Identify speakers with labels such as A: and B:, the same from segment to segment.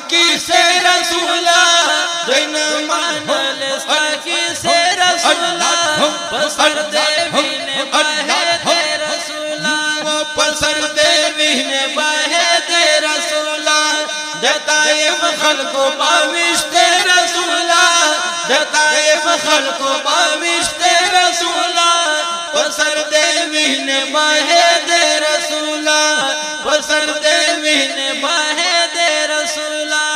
A: کی سے رسولا دین مانل ستا کی سے رسولا پسر دے وین بہے دے رسولا پسر دے وین بہے دے رسولا دتائف خلقو باوشت رسولا دتائف خلقو باوشت رسولا پسر دے وین بہے دے رسولا پسر دے وین بہے دے رسولا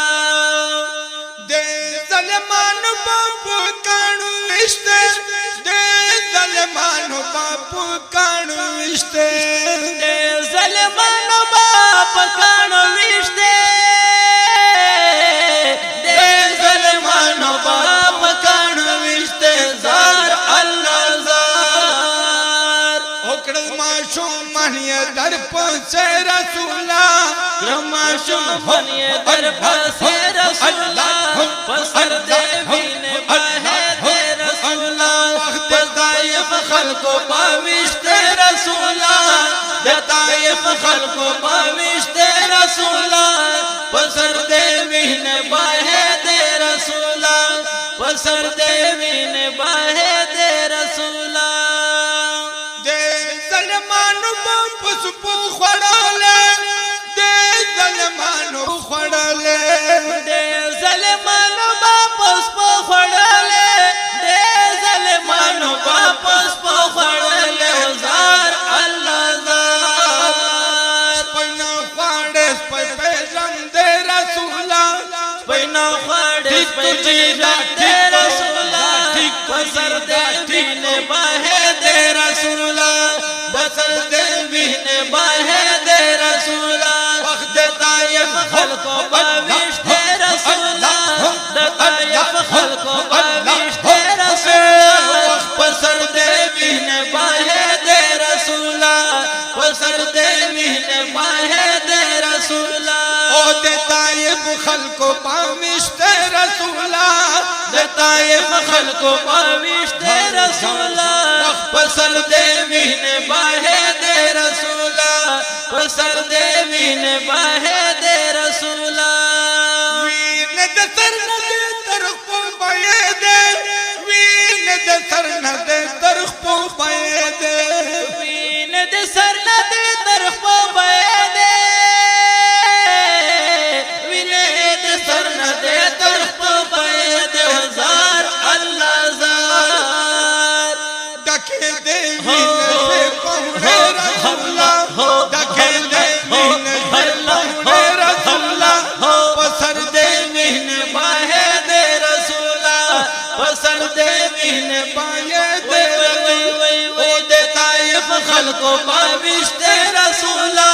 B: دے ظلمان باپو کانو اشتے دے ظلمان باپو کانو اشتے
A: دے ظلمان باپ کانو اشتے دے ظلمان باپ کانو اشتے زار اللہ زار
B: اکڑ ماشو منی در پسے رسولا
A: رماشو منی در پسے رسولا پسر دے وین بہے دے رسولا دتائف خلقو باوشت رسولا دتائف خلقو باوشت رسولا پسر دے وین بہے دے رسولا پسر دے وین بہے دے رسولا
B: دے ظلمان باپو سپو خوڑالے دے ظلمان خوڑالے
A: دے ظلمان واپس پو خڑلے دے ظلمان واپس پو خڑلے زار اللہ زار
B: پینا خوڑے پہ پیغام دے رسولا
A: پینا خواڑے پیجا دے رسولا پسر دے وین بہے دے رسولا پسر دے وین بہے دے رسولا وقت طائف خلقو باوشت رسولا دتائف خلقو باوشت رسولا پسر دے وین بہے دے رسولا پسر دے وین بہے دے رسولا
B: او دے طائف خلقو باوشت رسولا
A: دتائف خلقو باوشت رسولا پسر دے وین بہے دے رسولا پسر دے وین بہے دے رسولا
B: وین دے سر ندے ترخ پو بائے دے وین دے سر ندے ترخ پو بائے دے
A: وین دے سر ندے طرف پو بائے دے وین دے سر ندے طرف پو بائے دے زار اللہ زار
B: ڈکے دے وین سے پہنے رسولا ڈکے دے وین سے پہنے رسولا
A: پسر دے وین بہے دے رسولا پسر دے وین
B: بائے دے
A: او دے طائف خلقو باوشت رسولا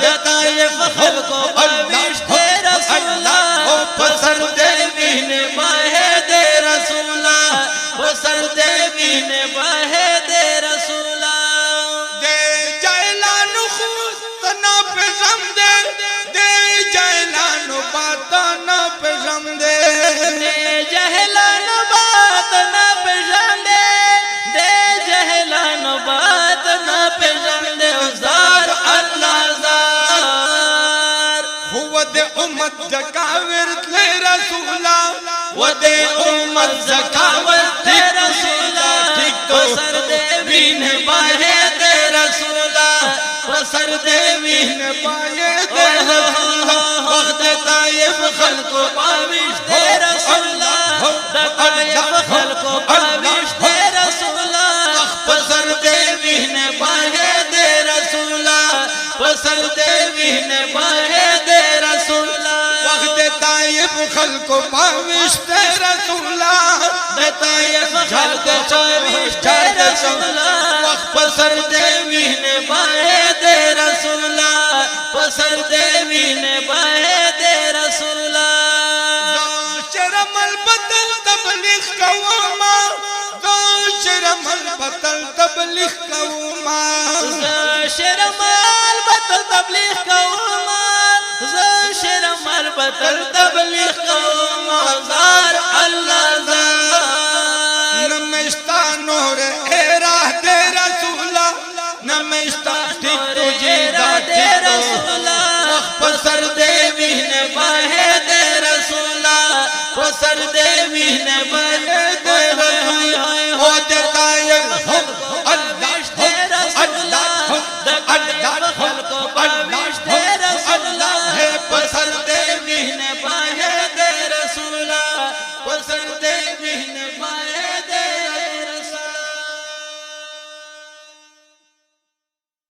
A: دتائف خلقو باوشت رسولا پسر دے وین بہے دے رسولا پسر دے وین بہے دے رسولا
B: دے جائلان خوست نا پیغام دے دے جائلان بات نا پیغام دے
A: دے جہلان بات نہ پہچان دے دے جہلان بات نہ پہچان دے زار اللہ زار
B: ہوا دے امت جکاورت لے رسولا
A: و دے امت زکاوت دے رسولا پسر دے وین بہے دے رسولا پسر دے وین
B: بائے دے
A: رسولا وقت طائف خلقو باوشت دے رسولا دتائف خلقو باوشت دے رسولا پسر دے وین بہے دے رسولا پسر دے وین بہے دے رسولا
B: وقت طائف خلق باوشت رسولا
A: دتائف خلقو باوشت رسولا پسر دے وین بہے دے رسولا پسر دے وین بہے دے رسولا
B: شرم البطل تبلیغ قوما شرم البطل تبلیغ قوما
A: شرمال بطل تبلیغ قوما شرمال بطل تبلیغ قوما زار اللہ زار
B: نمشتا نور ایرہ دے رسولا نمشتا ٹھیک تجھے
A: دے رسولا پسر دے وین بہے دے پسر دے وین بہے